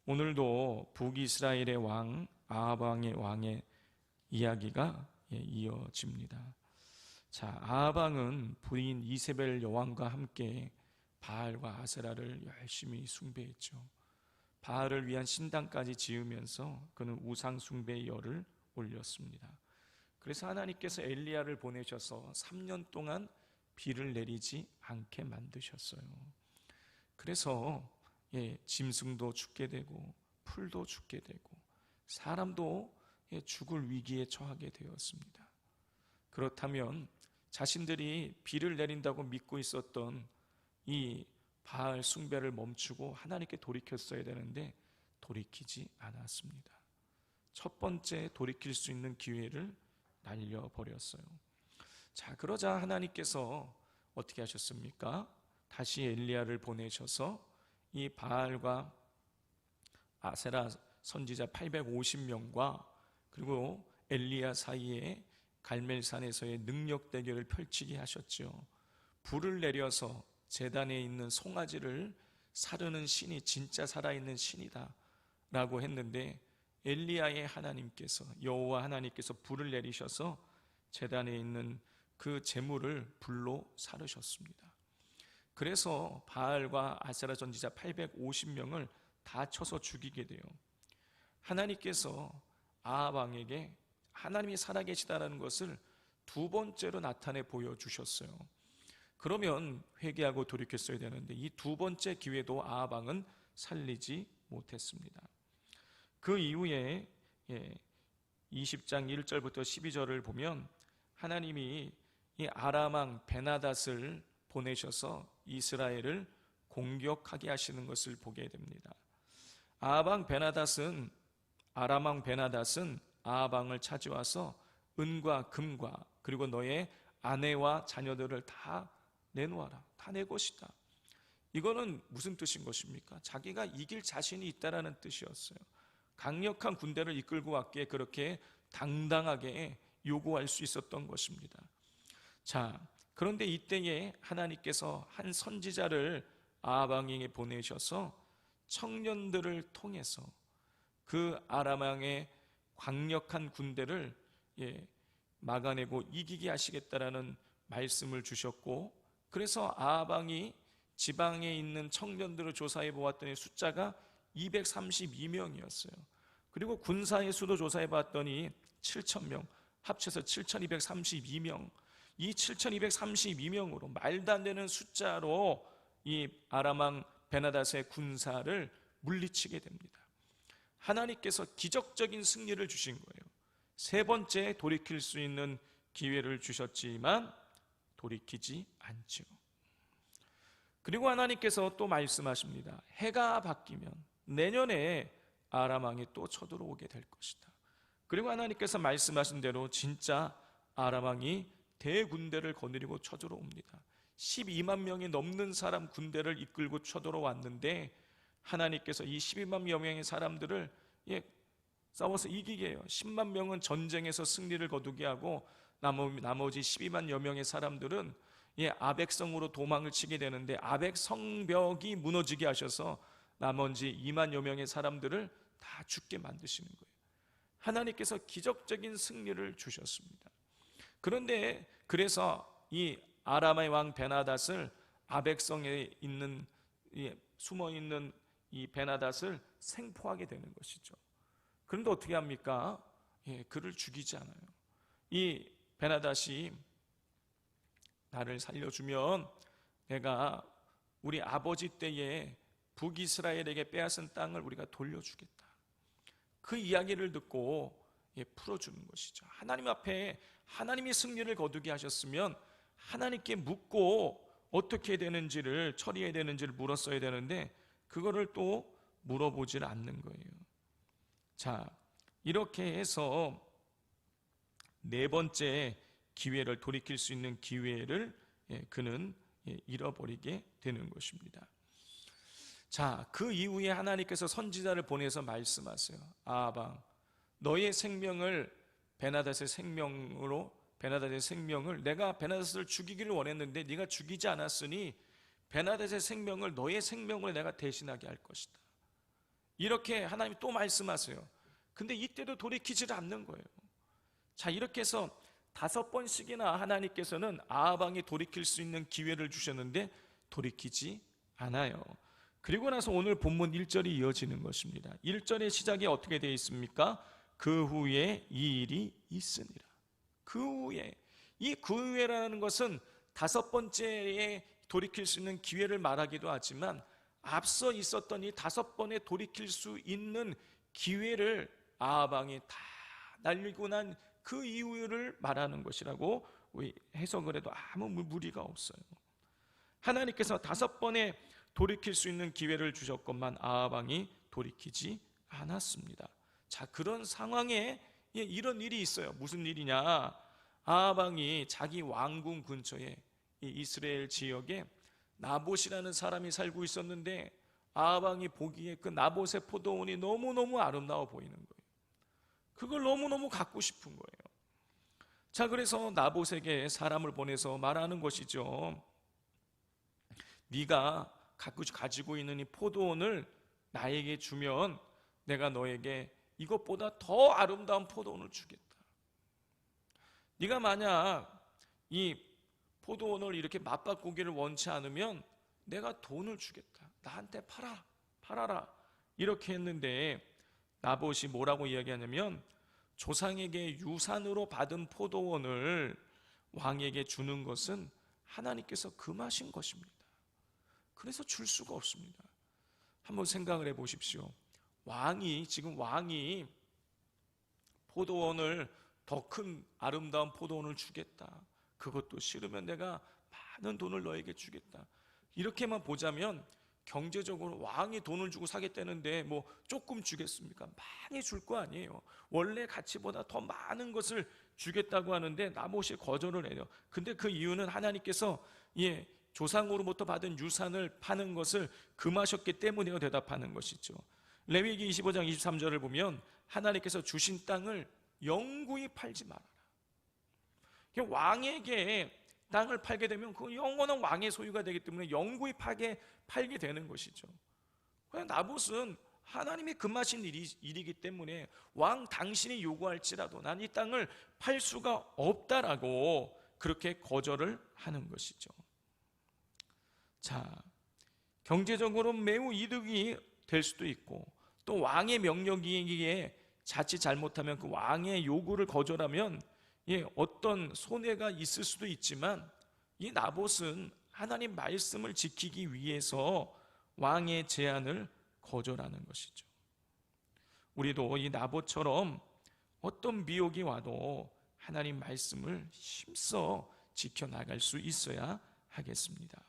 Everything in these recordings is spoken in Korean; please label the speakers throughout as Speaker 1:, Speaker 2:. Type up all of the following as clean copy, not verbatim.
Speaker 1: 오늘도 북이스라엘의 왕 아합 왕의 이야기가 이어집니다. 자, 아합 왕은 부인 이세벨 여왕과 함께 바알과 아세라를 열심히 숭배했죠. 바알을 위한 신당까지 지으면서 그는 우상 숭배의 열을 올렸습니다. 그래서 하나님께서 엘리야를 보내셔서 3년 동안 비를 내리지 않게 만드셨어요. 그래서 짐승도 죽게 되고 풀도 죽게 되고 사람도 죽을 위기에 처하게 되었습니다. 그렇다면 자신들이 비를 내린다고 믿고 있었던 이 바알 숭배를 멈추고 하나님께 돌이켰어야 되는데 돌이키지 않았습니다. 첫 번째 돌이킬 수 있는 기회를 날려버렸어요. 자, 그러자 하나님께서 어떻게 하셨습니까? 다시 엘리야를 보내셔서 이 바알과 아세라 선지자 850명과 그리고 엘리야 사이에 갈멜산에서의 능력 대결을 펼치게 하셨죠. 불을 내려서 제단에 있는 송아지를 사르는 신이 진짜 살아있는 신이다 라고 했는데 엘리야의 하나님께서, 여호와 하나님께서 불을 내리셔서 제단에 있는 그 제물을 불로 사르셨습니다. 그래서 바알과 아세라 선지자 850명을 다 쳐서 죽이게 돼요. 하나님께서 아합 왕에게 하나님이 살아계시다는 것을 두 번째로 나타내 보여주셨어요. 그러면 회개하고 돌이켰어야 되는데 이 두 번째 기회도 아합 왕은 살리지 못했습니다. 그 이후에 20장 1절부터 12절을 보면 하나님이 이 아람 왕 베나닷을 보내셔서 이스라엘을 공격하게 하시는 것을 보게 됩니다. 아람 왕 베나닷은 아합 왕을 찾아와서 은과 금과 그리고 너의 아내와 자녀들을 다 내놓아라, 다 내 것이다. 이거는 무슨 뜻인 것입니까? 자기가 이길 자신이 있다라는 뜻이었어요. 강력한 군대를 이끌고 왔기에 그렇게 당당하게 요구할 수 있었던 것입니다. 자, 그런데 이때에 하나님께서 한 선지자를 아합 왕에게 보내셔서 청년들을 통해서 그 아람 왕의 강력한 군대를 막아내고 이기게 하시겠다라는 말씀을 주셨고, 그래서 아합 왕이 지방에 있는 청년들을 조사해 보았더니 숫자가 232명이었어요. 그리고 군사의 수도 조사해 봤더니 7,000명, 합쳐서 7,232명. 이 7,232명으로 말도 안 되는 숫자로 이 아람 왕 베나닷의 군사를 물리치게 됩니다. 하나님께서 기적적인 승리를 주신 거예요. 세 번째 돌이킬 수 있는 기회를 주셨지만 돌이키지 않죠. 그리고 하나님께서 또 말씀하십니다. 해가 바뀌면 내년에 아람 왕이 또 쳐들어오게 될 것이다. 그리고 하나님께서 말씀하신 대로 진짜 아람 왕이 대군대를 거느리고 쳐들어옵니다. 12만 명이 넘는 사람 군대를 이끌고 쳐들어왔는데 하나님께서 이 12만 명의 사람들을 싸워서 이기게 해요. 10만 명은 전쟁에서 승리를 거두게 하고 나머지 12만여 명의 사람들은 아벡성으로 도망을 치게 되는데 아벡 성벽이 무너지게 하셔서 나머지 2만여 명의 사람들을 다 죽게 만드시는 거예요. 하나님께서 기적적인 승리를 주셨습니다. 그런데 그래서 이 아람의 왕 베나닷을 아벡성에 있는 숨어있는 이 베나닷을 생포하게 되는 것이죠. 그런데 어떻게 합니까? 그를 죽이지 않아요. 이 베나닷이 나를 살려주면 내가 우리 아버지 때에 북이스라엘에게 빼앗은 땅을 우리가 돌려주겠다. 그 이야기를 듣고 풀어주는 것이죠. 하나님 앞에 하나님이 승리를 거두게 하셨으면 하나님께 묻고 어떻게 되는지를 처리해야 되는지를 물었어야 되는데 그거를 또 물어보질 않는 거예요. 자, 이렇게 해서 네 번째 기회를 돌이킬 수 있는 기회를 그는 잃어버리게 되는 것입니다. 자, 그 이후에 하나님께서 선지자를 보내서 말씀하세요. 아합 왕, 너의 생명을 베나닷의 생명을 내가 베나닷을 죽이기를 원했는데 네가 죽이지 않았으니 베나닷의 생명을 너의 생명으로 내가 대신하게 할 것이다. 이렇게 하나님이 또 말씀하세요. 근데 이때도 돌이키지를 않는 거예요. 자, 이렇게 해서 5번씩이나 하나님께서는 아합 왕이 돌이킬 수 있는 기회를 주셨는데 돌이키지 않아요. 그리고 나서 오늘 본문 1절이 이어지는 것입니다. 1절의 시작이 어떻게 되어 있습니까? 그 후에 이 일이 있으니라. 그 후에, 이 그 후에라는 것은 5번째에 돌이킬 수 있는 기회를 말하기도 하지만 앞서 있었던 이 5번에 돌이킬 수 있는 기회를 아합 왕이 다 날리고 난 그 이유를 말하는 것이라고 해석을 해도 아무 무리가 없어요. 하나님께서 5번에 돌이킬 수 있는 기회를 주셨건만 아합 왕이 돌이키지 않았습니다. 자, 그런 상황에 이런 일이 있어요. 무슨 일이냐? 아합 왕이 자기 왕궁 근처에 이 이스라엘 지역에 나봇이라는 사람이 살고 있었는데 아합 왕이 보기에 그 나봇의 포도원이 너무너무 아름다워 보이는 거예요. 그걸 너무너무 갖고 싶은 거예요. 자, 그래서 나봇에게 사람을 보내서 말하는 것이죠. 네가 가지고 있는 이 포도원을 나에게 주면 내가 너에게 이것보다 더 아름다운 포도원을 주겠다. 네가 만약 이 포도원을 이렇게 맞바꾸기를 원치 않으면 내가 돈을 주겠다. 나한테 팔아라. 이렇게 했는데 나봇이 뭐라고 이야기하냐면 조상에게 유산으로 받은 포도원을 왕에게 주는 것은 하나님께서 금하신 것입니다. 그래서 줄 수가 없습니다. 한번 생각을 해보십시오. 지금 왕이 포도원을 더 큰 아름다운 포도원을 주겠다. 그것도 싫으면 내가 많은 돈을 너에게 주겠다. 이렇게만 보자면 경제적으로 왕이 돈을 주고 사겠다는데 뭐 조금 주겠습니까? 많이 줄 거 아니에요. 원래 가치보다 더 많은 것을 주겠다고 하는데 나봇이 거절을 해요. 근데 그 이유는 하나님께서 조상으로부터 받은 유산을 파는 것을 금하셨기 때문이라고 대답하는 것이죠. 레위기 25장 23절을 보면 하나님께서 주신 땅을 영구히 팔지 말아라. 왕에게 땅을 팔게 되면 그 영원한 왕의 소유가 되기 때문에 영구히 팔게 되는 것이죠. 나봇은 하나님이 금하신 일이기 때문에 왕 당신이 요구할지라도 난 이 땅을 팔 수가 없다라고 그렇게 거절을 하는 것이죠. 자, 경제적으로 매우 이득이 될 수도 있고 또 왕의 명령이기에 자칫 잘못하면 그 왕의 요구를 거절하면 어떤 손해가 있을 수도 있지만 이 나봇은 하나님 말씀을 지키기 위해서 왕의 제안을 거절하는 것이죠. 우리도 이 나봇처럼 어떤 미혹이 와도 하나님 말씀을 힘써 지켜나갈 수 있어야 하겠습니다.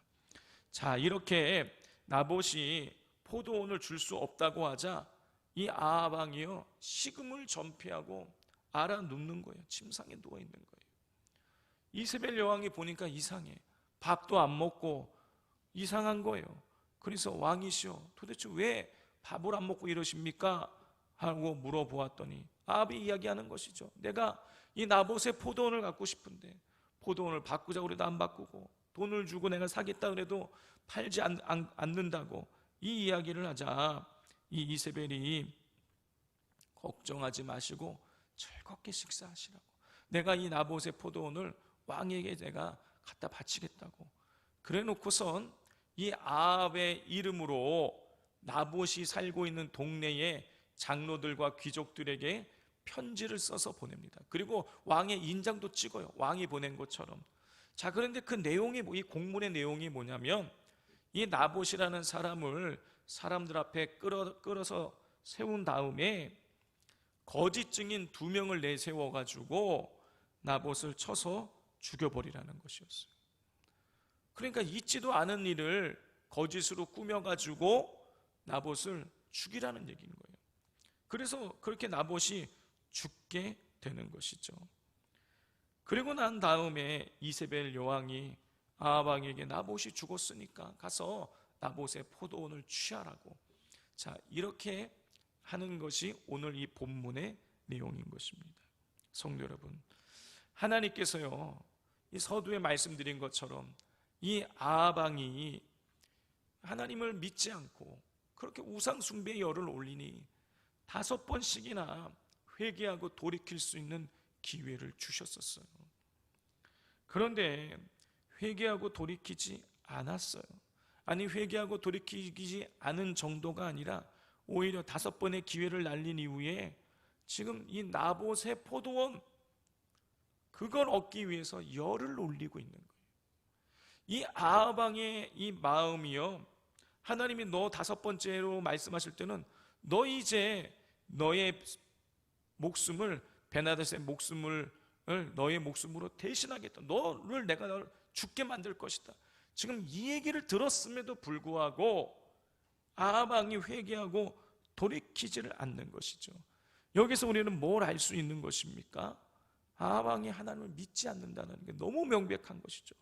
Speaker 1: 자, 이렇게 나봇이 포도원을 줄 수 없다고 하자 이 아합 왕이요 식음을 전폐하고 알아 눕는 거예요. 침상에 누워 있는 거예요. 이세벨 여왕이 보니까 이상해. 밥도 안 먹고 이상한 거예요. 그래서 왕이시여 도대체 왜 밥을 안 먹고 이러십니까? 하고 물어보았더니 아합이 이야기하는 것이죠. 내가 이 나봇의 포도원을 갖고 싶은데 포도원을 바꾸자고 그래도 안 바꾸고 돈을 주고 내가 사겠다 그래도 팔지 않는다고 이 이야기를 하자 이 이세벨이 걱정하지 마시고 즐겁게 식사하시라고, 내가 이 나봇의 포도원을 왕에게 내가 갖다 바치겠다고 그래 놓고선 이 아합의 이름으로 나봇이 살고 있는 동네의 장로들과 귀족들에게 편지를 써서 보냅니다. 그리고 왕의 인장도 찍어요. 왕이 보낸 것처럼. 자, 그런데 그 내용이 이 공문의 내용이 뭐냐면 이 나봇이라는 사람을 사람들 앞에 끌어서 세운 다음에 거짓 증인 2명을 내세워 가지고 나봇을 쳐서 죽여버리라는 것이었어요. 그러니까 있지도 않은 일을 거짓으로 꾸며가지고 나봇을 죽이라는 얘기인 거예요. 그래서 그렇게 나봇이 죽게 되는 것이죠. 그리고 난 다음에 이세벨 여왕이 아합 왕에게 나봇이 죽었으니까 가서 나봇의 포도원을 취하라고, 자, 이렇게 하는 것이 오늘 이 본문의 내용인 것입니다. 성도 여러분, 하나님께서요 이 서두에 말씀드린 것처럼 이 아합 왕이 하나님을 믿지 않고 그렇게 우상 숭배의 열을 올리니 5번씩이나 회개하고 돌이킬 수 있는 기회를 주셨었어요. 그런데 회개하고 돌이키지 않았어요. 아니, 회개하고 돌이키지 않은 정도가 아니라 오히려 5번의 기회를 날린 이후에 지금 이 나봇의 포도원, 그걸 얻기 위해서 열을 올리고 있는 거예요. 이 아합 왕의 이 마음이요, 하나님이 너 5번째로 말씀하실 때는 너 이제 너의 목숨을, 베나닷의 목숨을 너의 목숨으로 대신하겠다, 너를 내가 죽게 만들 것이다. 지금 이 얘기를 들었음에도 불구하고 아합 왕이 회개하고 돌이키지를 않는 것이죠. 여기서 우리는 뭘 알 수 있는 것입니까? 아합 왕이 하나님을 믿지 않는다는 게 너무 명백한 것이죠.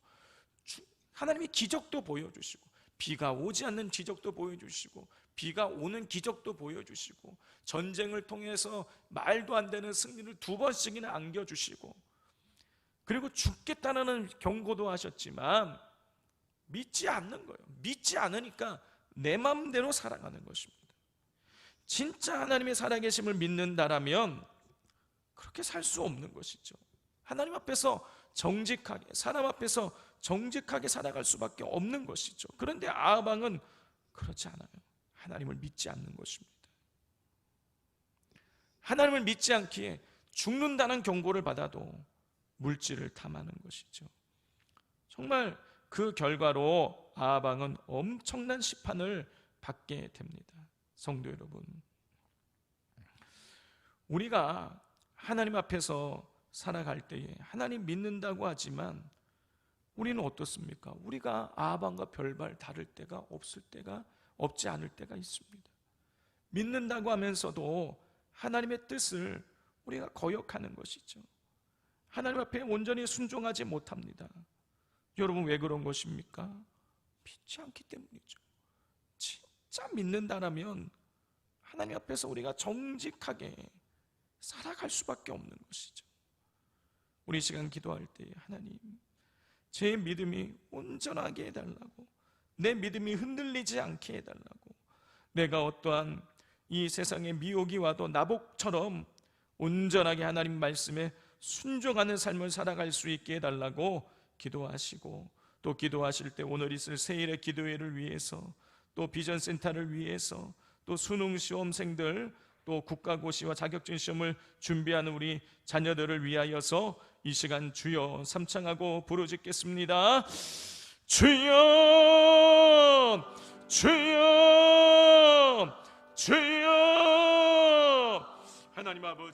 Speaker 1: 하나님이 기적도 보여주시고, 비가 오지 않는 기적도 보여주시고, 비가 오는 기적도 보여주시고, 전쟁을 통해서 말도 안 되는 승리를 2번씩이나 안겨주시고, 그리고 죽겠다는 경고도 하셨지만 믿지 않는 거예요. 믿지 않으니까 내 마음대로 살아가는 것입니다. 진짜 하나님의 살아계심을 믿는다라면 그렇게 살 수 없는 것이죠. 하나님 앞에서 정직하게, 사람 앞에서 정직하게 살아갈 수밖에 없는 것이죠. 그런데 아합 왕은 그렇지 않아요. 하나님을 믿지 않는 것입니다. 하나님을 믿지 않기에 죽는다는 경고를 받아도 물질을 탐하는 것이죠. 정말 그 결과로 아합 왕은 엄청난 심판을 받게 됩니다. 성도 여러분, 우리가 하나님 앞에서 살아갈 때에 하나님 믿는다고 하지만 우리는 어떻습니까? 우리가 아합 왕과 별반 다를 때가 없지 않을 때가 있습니다. 믿는다고 하면서도 하나님의 뜻을 우리가 거역하는 것이죠. 하나님 앞에 온전히 순종하지 못합니다. 여러분, 왜 그런 것입니까? 믿지 않기 때문이죠. 진짜 믿는다라면 하나님 앞에서 우리가 정직하게 살아갈 수밖에 없는 것이죠. 우리 시간 기도할 때, 하나님, 제 믿음이 온전하게 해달라고, 내 믿음이 흔들리지 않게 해달라고, 내가 어떠한 이 세상의 미혹이 와도 나봇처럼 온전하게 하나님 말씀에 순종하는 삶을 살아갈 수 있게 해달라고 기도하시고, 또 기도하실 때 오늘 있을 세일의 기도회를 위해서, 또 비전센터를 위해서, 또 수능시험생들, 또 국가고시와 자격증 시험을 준비하는 우리 자녀들을 위하여서 이 시간 주여 삼창하고 부르짖겠습니다. 주여, 주여, 주여. 하나님 아버지,